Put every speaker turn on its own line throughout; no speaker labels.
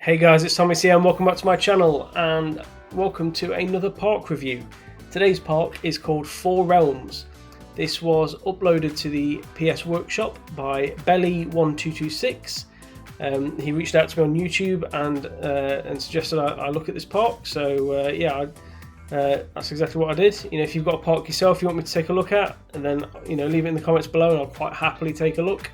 Hey guys, it's Thomas here and welcome back to my channel and welcome to another park review. Today's park is called Four Realms. This was uploaded to the PS Workshop by Belly1226. He reached out to me on YouTube and suggested I look at this park. So that's exactly what I did. You know, if you've got a park yourself you want me to take a look at, and then leave it in the comments below and I'll quite happily take a look.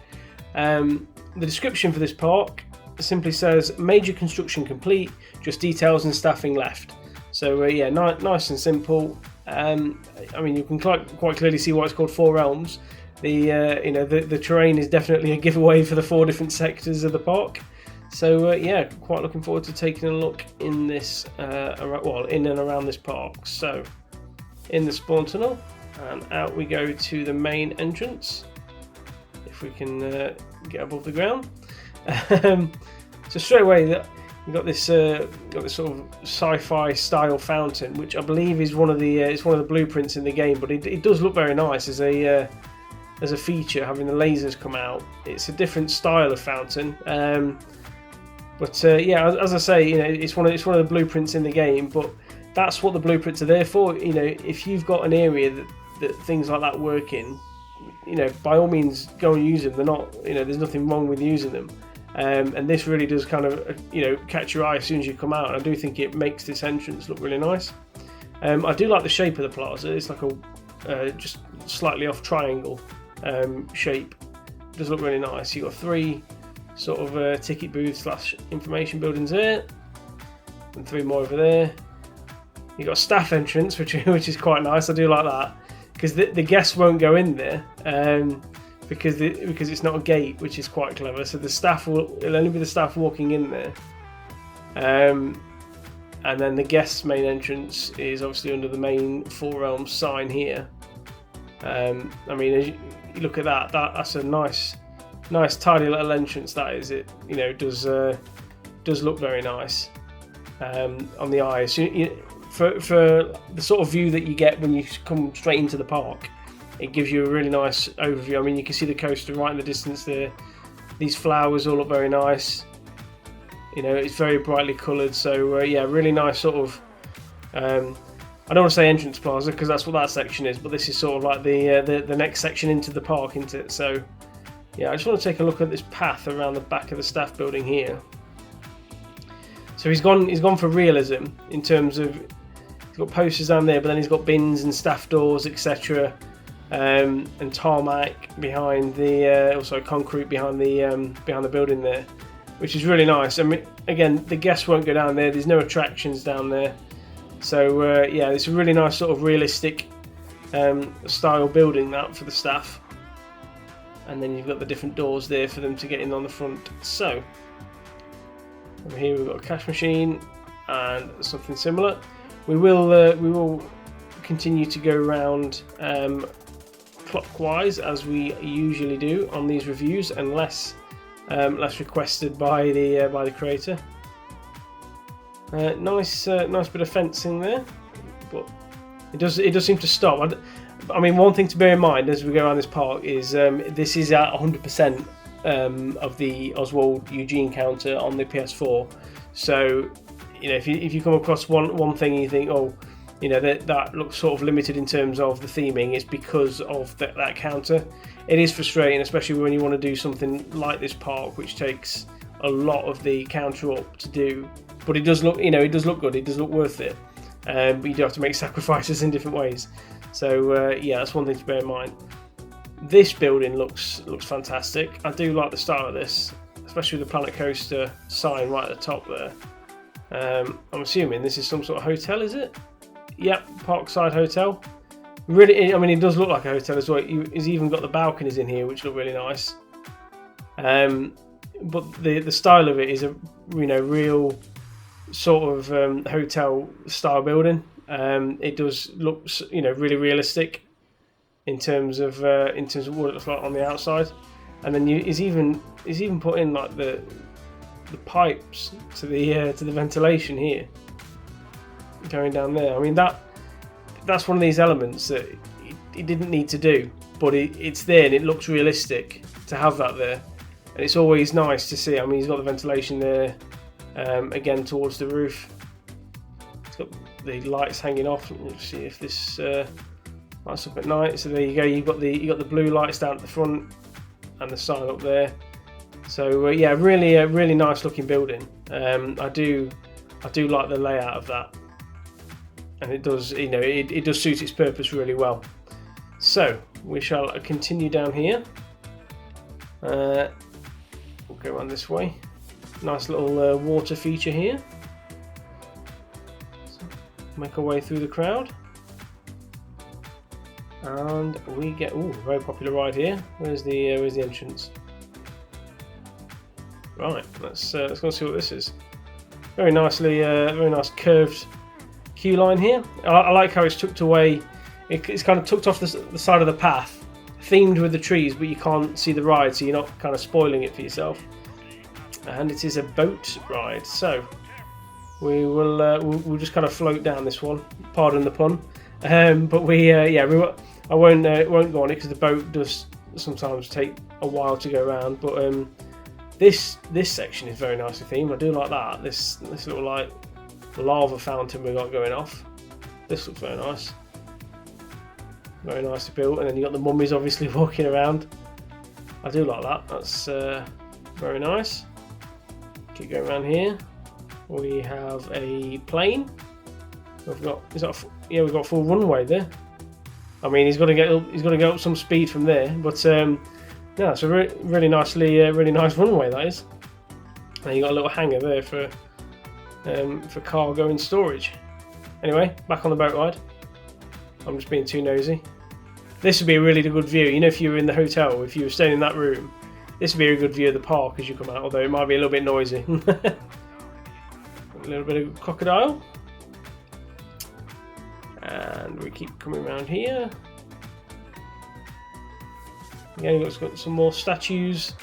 The description for this park simply says major construction complete, just details and staffing left. So nice and simple. I mean, you can quite clearly see why it's called Four Realms. The terrain is definitely a giveaway for the four different sectors of the park. So quite looking forward to taking a look in this in and around this park. So in the spawn tunnel and out we go to the main entrance, if we can get above the ground. So straight away you've got this sort of sci-fi style fountain, which I believe is one of the blueprints in the game, but it does look very nice as a feature, having the lasers come out. It's a different style of fountain, as I say, it's one of the blueprints in the game, but that's what the blueprints are there for. If you've got an area that things like that work in, by all means go and use them. They're not, there's nothing wrong with using them. And this really does kind of, catch your eye as soon as you come out. And I do think it makes this entrance look really nice. I do like the shape of the plaza. It's like a just slightly off triangle shape. It does look really nice. You've got three sort of ticket booths / information buildings there, and three more over there. You've got a staff entrance, which is quite nice. I do like that, because the guests won't go in there. Because it's not a gate, which is quite clever. So it'll only be the staff walking in there, and then the guest's main entrance is obviously under the main Four Realms sign here. I mean, as you look at that's a nice tidy little entrance. That is it. Does look very nice on the eye. So, for the sort of view that you get when you come straight into the park, it gives you a really nice overview. I mean, you can see the coaster right in the distance there. These flowers all look very nice. It's very brightly coloured. So really nice sort of. I don't want to say entrance plaza because that's what that section is, but this is sort of like the next section into the park, isn't it? So I just want to take a look at this path around the back of the staff building here. So he's gone for realism in terms of he's got posters down there, but then he's got bins and staff doors, etc. And tarmac behind also concrete behind the building there, which is really nice. I mean, again, the guests won't go down there. There's no attractions down there, so it's a really nice sort of realistic style building that for the staff. And then you've got the different doors there for them to get in on the front. So over here we've got a cash machine and something similar. We will continue to go around clockwise as we usually do on these reviews, unless requested by the creator. Nice bit of fencing there, but it does seem to stop. I mean, one thing to bear in mind as we go around this park is this is at 100% of the Oswald Eugene counter on the PS4. So if you come across one thing and you think, oh, that looks sort of limited in terms of the theming, it's because of that counter. It is frustrating, especially when you want to do something like this park, which takes a lot of the counter up to do. But it does look, it does look good. It does look worth it. But you do have to make sacrifices in different ways. So that's one thing to bear in mind. This building looks fantastic. I do like the style of this, especially with the Planet Coaster sign right at the top there. I'm assuming this is some sort of hotel, is it? Yep, Parkside Hotel. Really, I mean, it does look like a hotel as well. He's even got the balconies in here, which look really nice. But the style of it is a real sort of hotel style building. It does look really realistic in terms of what it looks like on the outside. And then he's even put in like the pipes to the ventilation here, going down there. I mean, that's one of these elements that it didn't need to do, but it's there and it looks realistic to have that there. And it's always nice to see. I mean, he's got the ventilation there, again towards the roof. It's got the lights hanging off. Let's see if this lights up at night. So there you go. You've got the blue lights down at the front and the sign up there. So yeah, really nice looking building. I do like the layout of that, and it does, you know, it does suit its purpose really well. So we shall continue down here. We'll go around this way. Nice little water feature here. So make our way through the crowd, and we get very popular ride here. Where's the entrance? Right, let's go see what this is. Very nice curved queue line here. I like how it's tucked away. It's kind of tucked off the side of the path, themed with the trees, but you can't see the ride, so you're not kind of spoiling it for yourself. And it is a boat ride, so we'll just kind of float down this one. Pardon the pun, but I won't go on it because the boat does sometimes take a while to go around. But this section is very nicely themed. I do like that. This little like lava fountain we got going off. This looks very nice. Very nicely built, and then you got the mummies obviously walking around. I do like that. That's very nice. Keep going around here. We have a plane. We've got we've got full runway there. I mean, he's got to get up some speed from there, but yeah, it's a really nice runway that is. And you got a little hangar there for cargo and storage. Anyway, back on the boat ride. I'm just being too nosy. This would be a really good view. You know, if you were in the hotel, if you were staying in that room, this would be a good view of the park as you come out, although it might be a little bit noisy. A little bit of crocodile. And we keep coming around here. Again, we've got some more statues.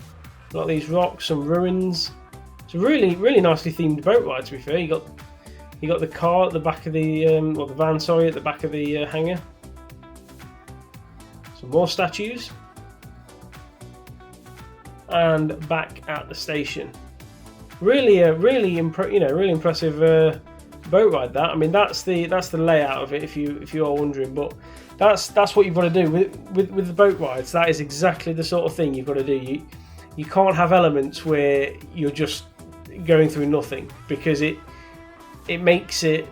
A lot of these rocks, some ruins. It's a really nicely themed boat ride, to be fair. You got the car at the back of the the van, sorry, at the back of the hangar. Some more statues, and back at the station. Really impressive boat ride. That, I mean, that's the layout of it. If you are wondering, but that's what you've got to do with the boat rides. That is exactly the sort of thing you've got to do. You can't have elements where you're just going through nothing, because it makes it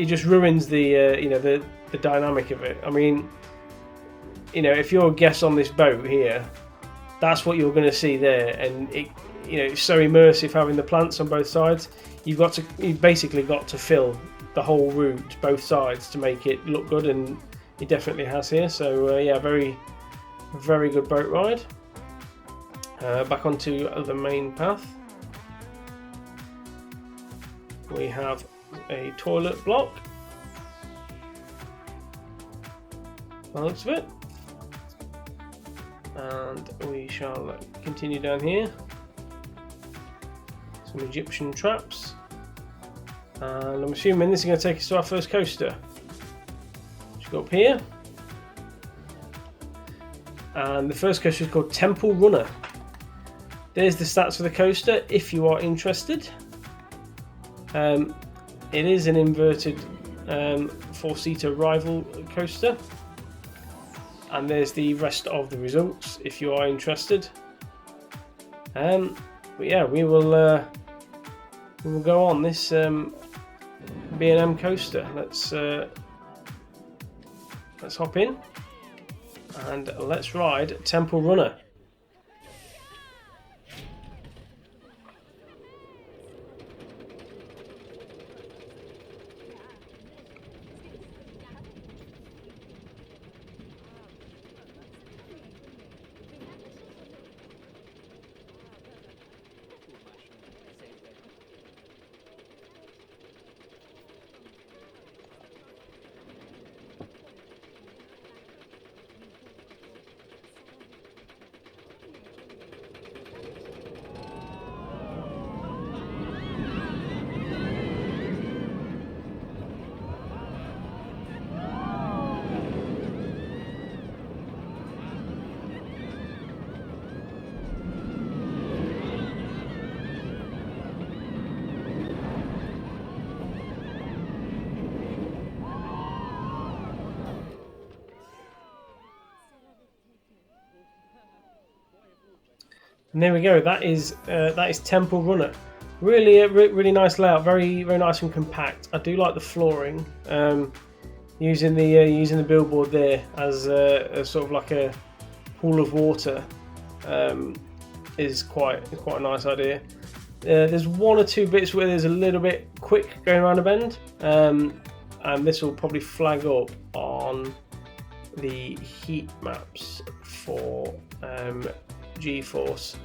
just ruins the dynamic of it. I mean, if you're a guest on this boat here, that's what you're going to see there, and it's so immersive having the plants on both sides. You've basically got to fill the whole route, both sides, to make it look good, and it definitely has here. So yeah, very good boat ride. Back onto the main path. We have a toilet block, by the looks of it, and we shall continue down here. Some Egyptian traps, and I'm assuming this is going to take us to our first coaster. Let's go up here, and the first coaster is called Temple Runner. There's the stats for the coaster if you are interested. It is an inverted 4-seater rival coaster, and there's the rest of the results if you are interested. But yeah, we will go on this B&M coaster. Let's hop in and let's ride Temple Runner. And there we go. That is Temple Runner. Really, really nice layout. Very, very nice and compact. I do like the flooring. Using the billboard there as a sort of like a pool of water is quite a nice idea. There's one or two bits where there's a little bit quick going around a bend, and this will probably flag up on the heat maps for GeForce.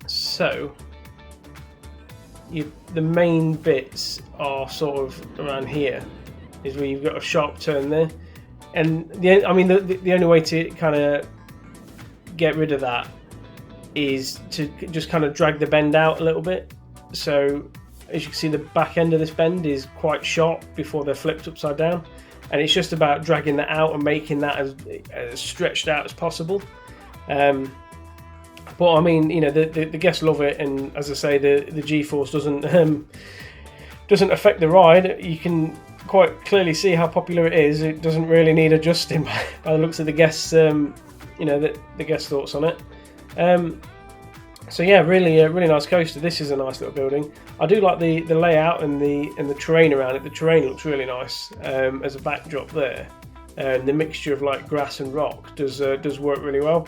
So the main bits are sort of around here, is where you've got a sharp turn there, and the only way to kind of get rid of that is to just kind of drag the bend out a little bit. So as you can see, the back end of this bend is quite sharp before they're flipped upside down, and it's just about dragging that out and making that as stretched out as possible. But I mean, you know, the guests love it, and as I say, the G-force doesn't affect the ride. You can quite clearly see how popular it is. It doesn't really need adjusting by the looks of the guests. You know, the guest thoughts on it. So yeah, really nice coaster. This is a nice little building. I do like the layout and the terrain around it. The terrain looks really nice as a backdrop there. The mixture of like grass and rock does work really well.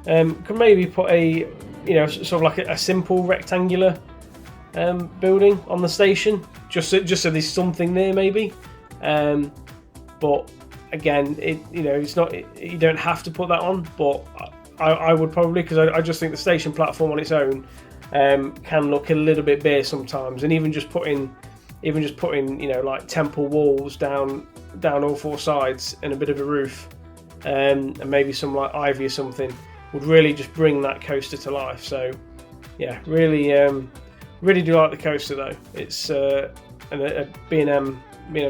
Could maybe put a, you know, sort of like a simple rectangular building on the station, just so there's something there maybe. But again, it's not. You don't have to put that on, but I would probably, because I just think the station platform on its own can look a little bit bare sometimes, and even just putting you know, like temple walls down all four sides and a bit of a roof, and maybe some like ivy or something would really just bring that coaster to life. So yeah, really do like the coaster though. It's a B&M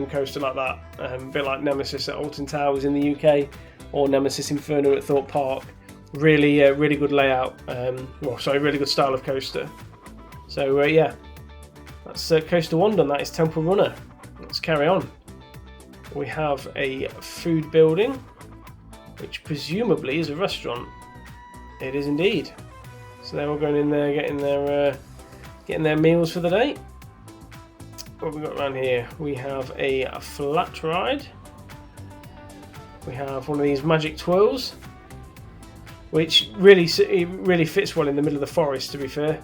coaster like that, a bit like Nemesis at Alton Towers in the UK, or Nemesis Inferno at Thorpe Park. Really good layout. Really good style of coaster. So yeah, that's coaster 1 done. That is Temple Runner. Let's carry on. We have a food building, which presumably is a restaurant. It is indeed. So they're all going in there, getting their meals for the day. What have we got around here? We have a flat ride. We have one of these magic twirls, which really fits well in the middle of the forest, to be fair.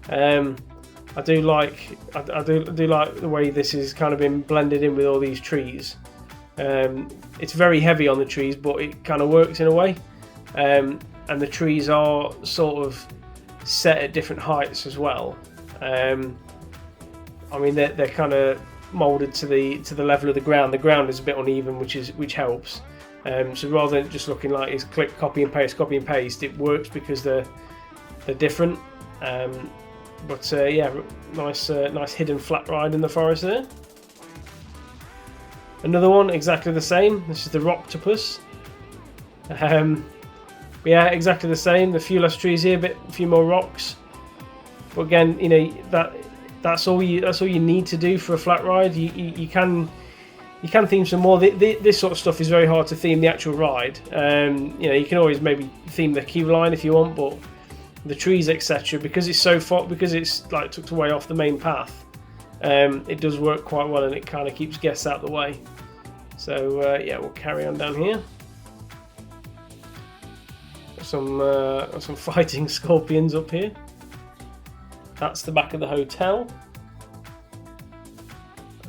I do like the way this has kind of been blended in with all these trees. It's very heavy on the trees, but it kind of works in a way. And the trees are sort of set at different heights as well. I mean, they're kind of moulded to the level of the ground. The ground is a bit uneven, which helps. So rather than just looking like it's click, copy and paste, it works because they're different. Yeah, nice hidden flat ride in the forest there. Another one exactly the same. This is the Rocktopus. Yeah, exactly the same. A few less trees here, a few more rocks. But again, you know, that's all you need to do for a flat ride. You can theme some more. This sort of stuff is very hard to theme the actual ride. You know, you can always maybe theme the queue line if you want, but the trees, etc., because it's so far, because it's like tucked away off the main path, it does work quite well, and it kind of keeps guests out of the way. So yeah, we'll carry on down here. Some fighting scorpions up here. That's the back of the hotel.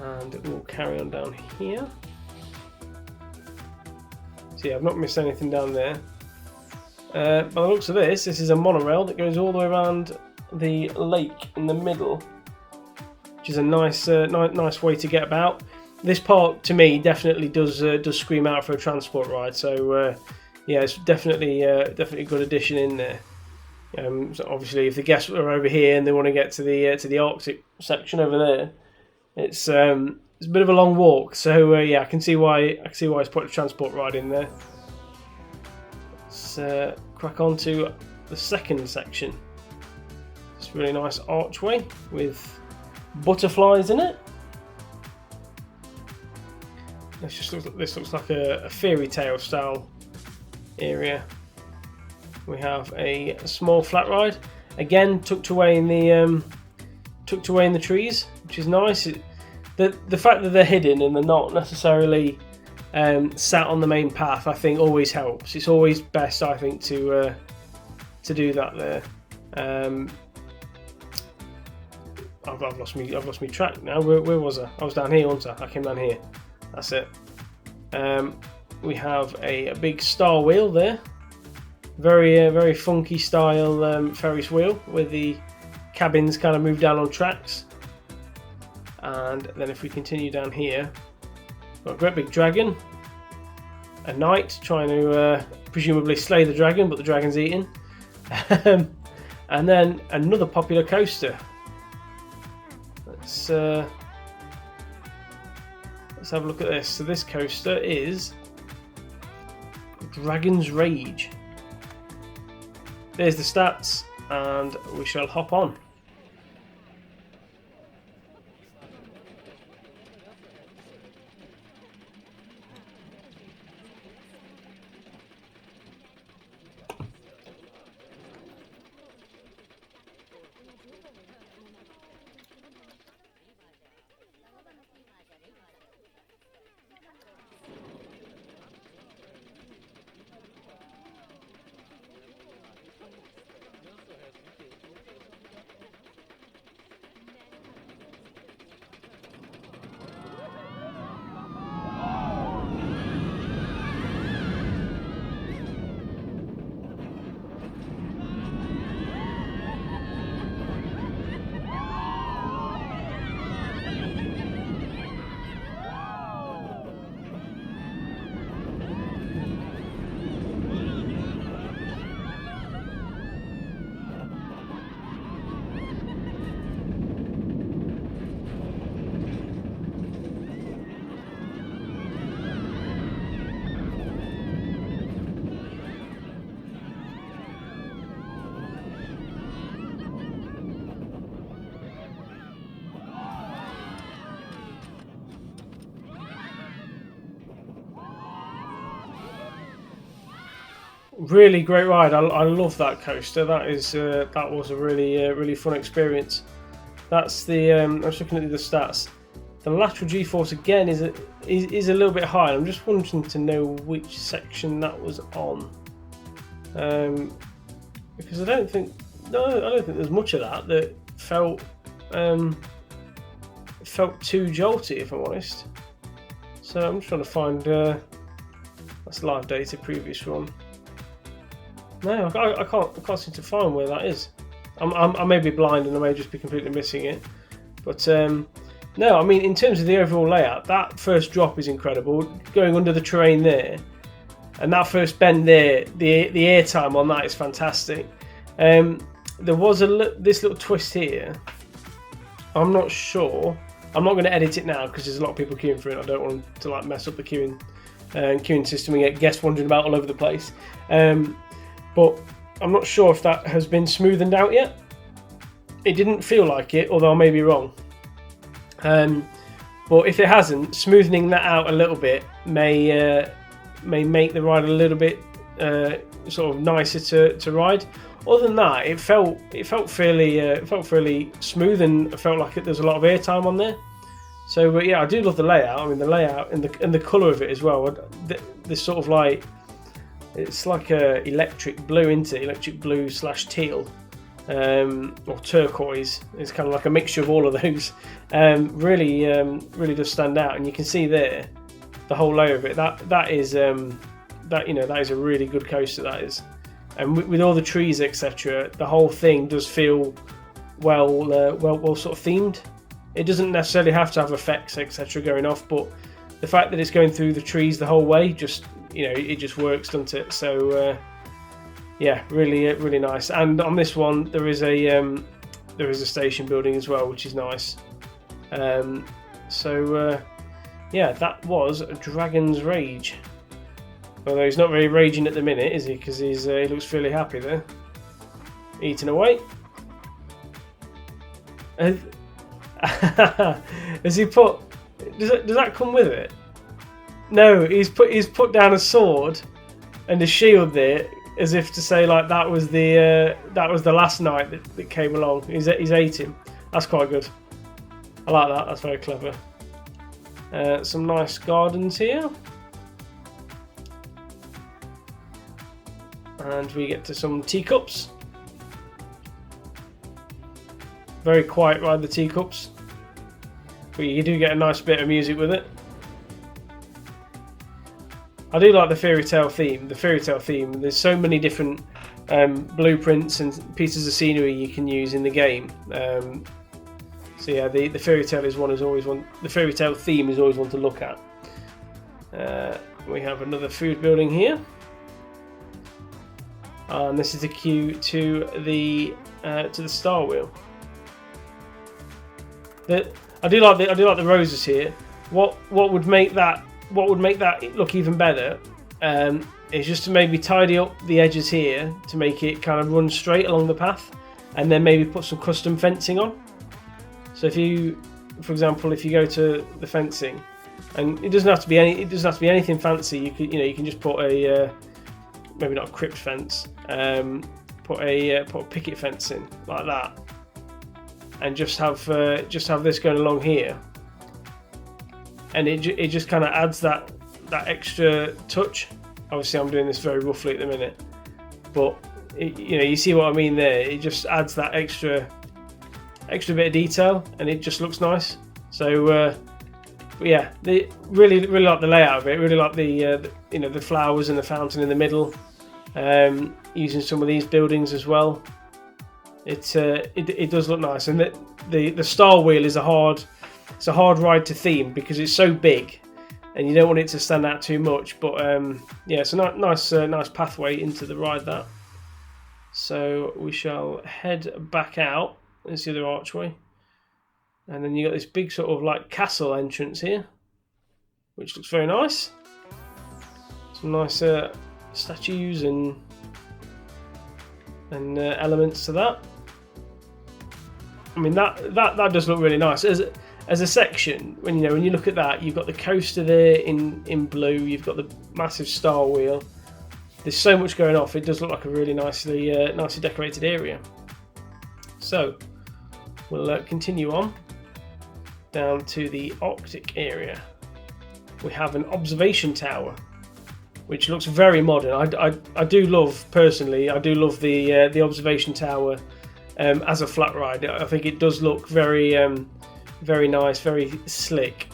And we'll carry on down here. So yeah, I've not missed anything down there. By the looks of this is a monorail that goes all the way around the lake in the middle, which is a nice way to get about. This part, to me, definitely does scream out for a transport ride. So yeah, it's definitely a good addition in there. So obviously, if the guests are over here and they want to get to the Arctic section over there, it's a bit of a long walk. So yeah, I can see why it's put a transport ride in there. Let's crack on to the second section. It's a really nice archway with butterflies in it. This looks like a fairy tale style area. We have a small flat ride, again tucked away in the trees, which is nice. The fact that they're hidden and they're not necessarily sat on the main path, I think always helps. It's always best, I think, to do that there. I've lost me track now. Where was I? I was down here, wasn't I? I came down here. That's it. We have a big star wheel there. Very funky style Ferris wheel with the cabins kind of moved down on tracks. And then if we continue down here, we've got a great big dragon. A knight trying to presumably slay the dragon, but the dragon's eating. And then another popular coaster. Let's have a look at this. So this coaster is Dragon's Rage. There's the stats, and we shall hop on. Really great ride. I love that coaster. That was a really fun experience. That's the I was looking at the stats. The lateral G-force again is a little bit high. I'm just wanting to know which section that was on, because I don't think there's much of that felt too jolty, if I'm honest. So I'm just trying to find that's live data, previous run. No, I can't seem to find where that is. I may be blind and I may just be completely missing it. But no, I mean, in terms of the overall layout, that first drop is incredible. Going under the terrain there, and that first bend there, the airtime on that is fantastic. There was this little twist here. I'm not sure. I'm not going to edit it now because there's a lot of people queuing for it. I don't want to like mess up the queuing system and get guests wandering about all over the place. But I'm not sure if that has been smoothened out yet. It didn't feel like it, although I may be wrong. But if it hasn't, smoothening that out a little bit may make the ride a little bit sort of nicer to ride. Other than that, it felt fairly smooth, and it felt like there's a lot of airtime on there. So, but yeah, I do love the layout. I mean, the layout and the colour of it as well. This sort of like, it's like a electric blue, into electric blue / teal, or turquoise. It's kind of like a mixture of all of those. Really does stand out, and you can see there the whole layer of it. That is a really good coaster. That is, and with all the trees, etc., the whole thing does feel well sort of themed. It doesn't necessarily have to have effects, etc., going off, but the fact that it's going through the trees the whole way, just it just works, doesn't it? So yeah, really nice. And on this one, there is a station building as well, which is nice. So yeah, that was Dragon's Rage. Although he's not very raging at the minute, is he? Because he looks fairly happy there, eating away. Has he put? Does that come with it? No, he's put down a sword and a shield there. as if to say like that was the last knight that came along. He's ate him. That's quite good. I like that. That's very clever. Some nice gardens here, and we get to some teacups. Very quiet ride, the teacups, but you do get a nice bit of music with it. I do like the fairy tale theme. There's so many different blueprints and pieces of scenery you can use in the game. So yeah, the fairy tale is always one. The fairy tale theme is always one to look at. We have another food building here, and this is the queue to the star wheel. I do like the roses here. What would make that look even better is just to maybe tidy up the edges here to make it kind of run straight along the path, and then maybe put some custom fencing on. So if you, for example, if you go to the fencing, and it doesn't have to be anything fancy. You can just put a maybe not a crypt fence, put a picket fence in like that, and just have this going along here, and it just kind of adds that extra touch. Obviously, I'm doing this very roughly at the minute, but you see what I mean there. It just adds that extra bit of detail, and it just looks nice. So yeah, really like the layout of it. Really like the flowers and the fountain in the middle. Using some of these buildings as well. It does look nice, and the star wheel is a hard ride to theme because it's so big, and you don't want it to stand out too much. But yeah, it's a nice pathway into the ride. That. So we shall head back out. There's the other archway, and then you got this big sort of like castle entrance here, which looks very nice. Some nice statues and elements to that. I mean that does look really nice as a section. When you look at that, you've got the coaster there in blue. You've got the massive star wheel. There's so much going off. It does look like a really nicely decorated area. So we'll continue on down to the Arctic area. We have an observation tower, which looks very modern. I do love the observation tower as a flat ride. I think it does look very very nice, very slick.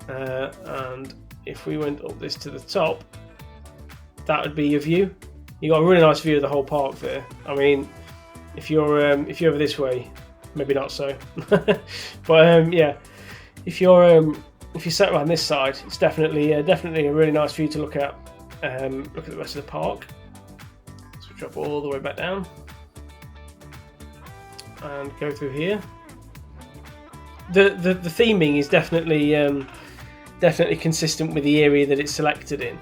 And if we went up this to the top, that would be your view. You got a really nice view of the whole park there. I mean, if you're over this way, maybe not so. But yeah, if you sat around this side, it's definitely a really nice view to look at. Look at the rest of the park. So we drop all the way back down and go through here. The theming is definitely consistent with the area that it's selected in.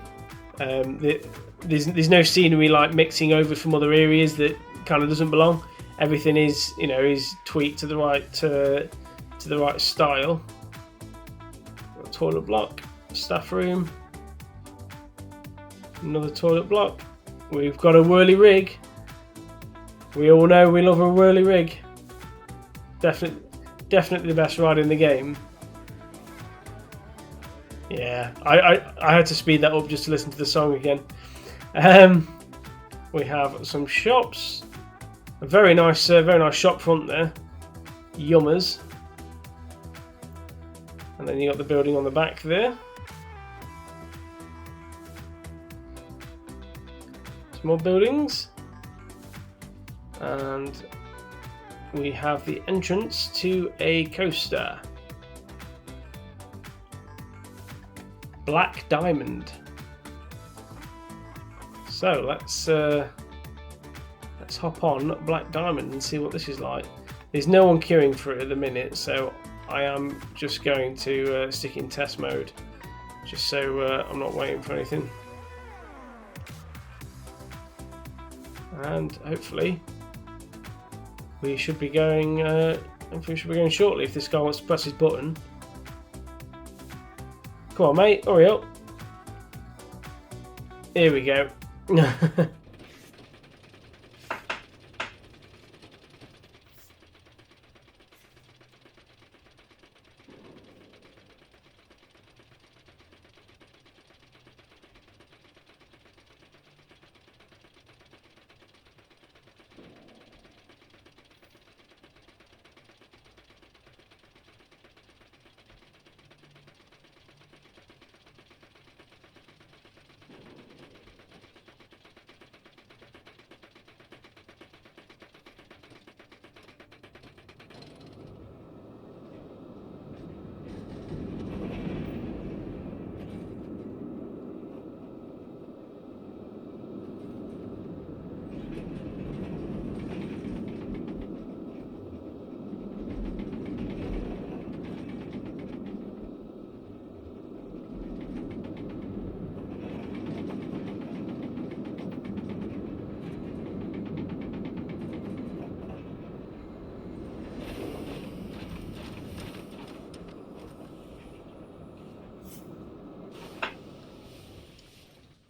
There's no scenery like mixing over from other areas that kind of doesn't belong. Everything is tweaked to the right style. Got a toilet block, staff room. Another toilet block. We've got a whirly rig. We all know we love a whirly rig. Definitely the best ride in the game. Yeah, I had to speed that up just to listen to the song again. We have some shops. A very nice shop front there. Yummers. And then you got the building on the back there. More buildings, and we have the entrance to a coaster. Black Diamond. So let's hop on Black Diamond and see what this is like. There's no one queuing for it at the minute, so I am just going to stick in test mode, just so I'm not waiting for anything. And hopefully we should be going shortly if this guy wants to press his button. Come on, mate, hurry up. Here we go.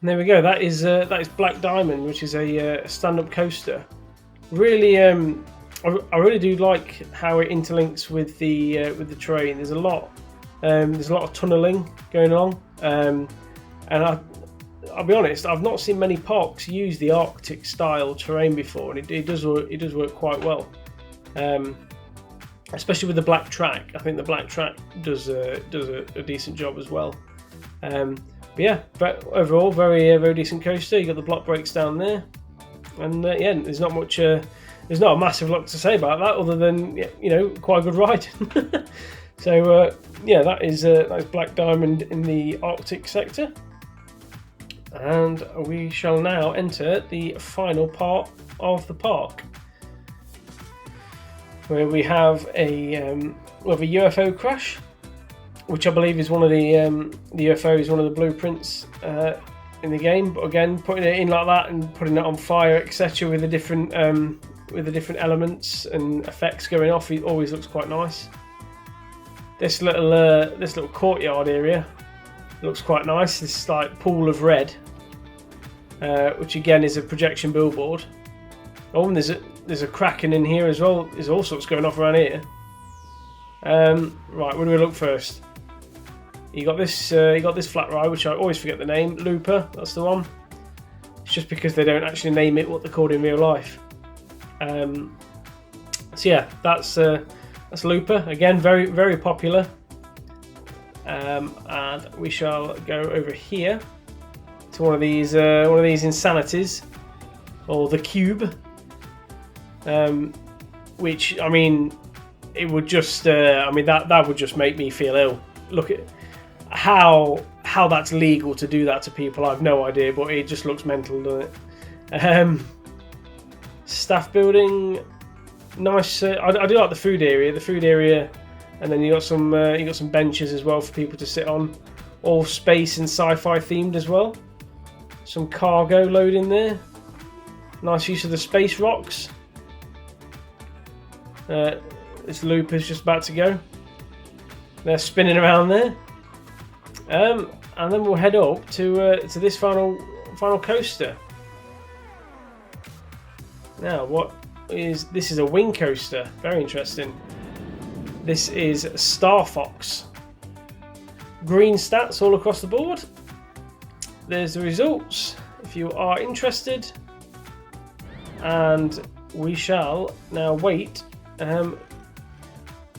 And there we go. That is Black Diamond, which is a stand-up coaster. Really, I really do like how it interlinks with the terrain. There's a lot of tunneling going on, and I'll be honest, I've not seen many parks use the Arctic style terrain before, and it does work quite well. Especially with the black track. I think the black track does a decent job as well. But yeah, but overall, very decent coaster. You got the block breaks down there, and yeah, there's not much. There's not a massive lot to say about that, other than quite a good ride. So yeah, that is Black Diamond in the Arctic sector, and we shall now enter the final part of the park, where we have a UFO crash, which I believe is one of the UFO is one of the blueprints in the game. But again, putting it in like that and putting it on fire, etc., with the different elements and effects going off, it always looks quite nice. This little courtyard area looks quite nice. This like pool of red, which again is a projection billboard. Oh, and there's a Kraken in here as well. There's all sorts going off around here. Right, where do we look first? You got this flat ride, which I always forget the name. Looper, that's the one. It's just because they don't actually name it what they're called in real life. So yeah, that's Looper again, very popular. And we shall go over here to one of these insanities, or the Cube. Which, I mean, it would just that would just make me feel ill. Look at how that's legal to do that to people. I've no idea, but it just looks mental, doesn't it? Staff building, nice. I do like the food area, and then you got some benches as well for people to sit on, all space and sci-fi themed as well. Some cargo loading there. Nice use of the space rocks. This loop is just about to go. They're spinning around there, and then we'll head up to this final coaster. Now, this is a wing coaster. Very interesting. This is Star Fox. Green stats all across the board. There's the results if you are interested, and we shall now wait to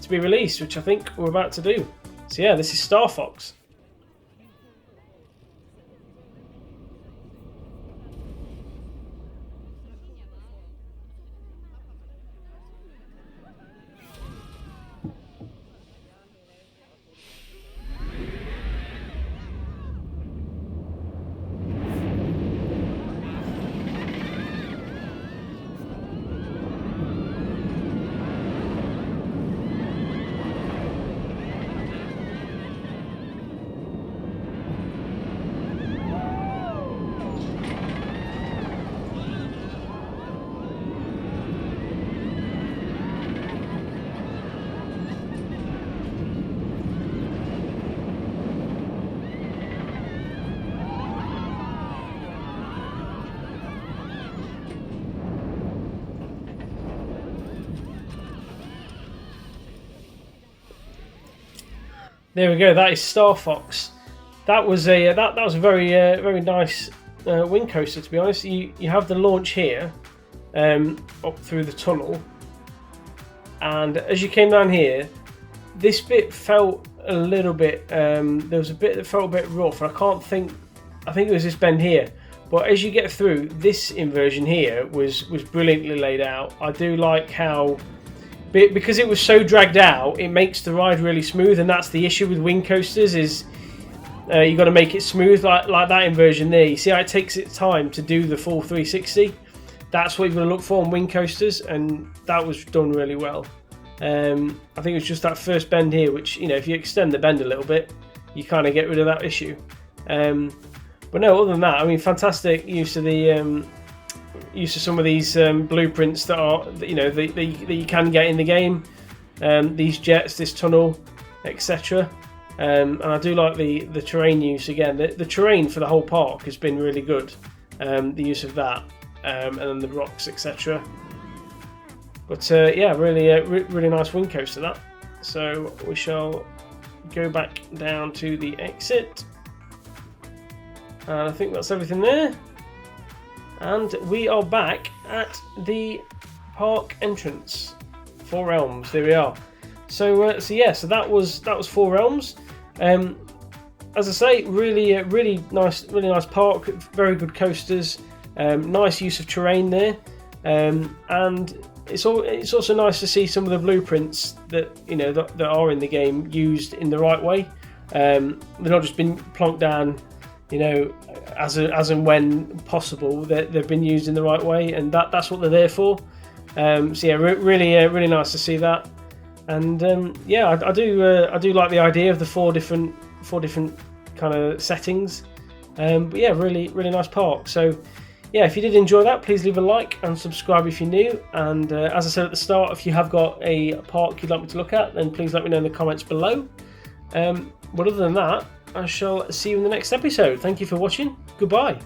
be released, which I think we're about to do. So yeah, this is Star Fox. There we go. That is Star Fox. That was a very nice wing coaster, to be honest. You have the launch here, up through the tunnel, and as you came down here, this bit felt a little bit. There was a bit that felt a bit rough, and I think it was this bend here. But as you get through, this inversion here was brilliantly laid out. I do like how, because it was so dragged out, it makes the ride really smooth, and that's the issue with wing coasters is you got to make it smooth like that inversion there. You see how it takes its time to do the full 360? That's what you're going to look for on wing coasters, and that was done really well. I think it was just that first bend here, which, if you extend the bend a little bit, you kind of get rid of that issue. But no, other than that, I mean, fantastic use of the use of some of these blueprints that are, that you can get in the game. These jets, this tunnel, etc. and I do like the terrain use again. The terrain for the whole park has been really good. The use of that, and then the rocks, etc. But yeah, really nice wind coaster that. So we shall go back down to the exit, and I think that's everything there. And we are back at the park entrance, Four Realms. There we are. So yeah, so that was Four Realms. As I say, really nice park. Very good coasters. Nice use of terrain there, and it's also nice to see some of the blueprints that that are in the game used in the right way. They're not just been plonked down, as and when possible. They've been used in the right way, and that's what they're there for. So yeah, really nice to see that. And yeah, I do like the idea of the four different kind of settings. But yeah, really nice park. So yeah, if you did enjoy that, please leave a like and subscribe if you're new. And as I said at the start, if you have got a park you'd like me to look at, then please let me know in the comments below. But other than that, I shall see you in the next episode. Thank you for watching. Goodbye.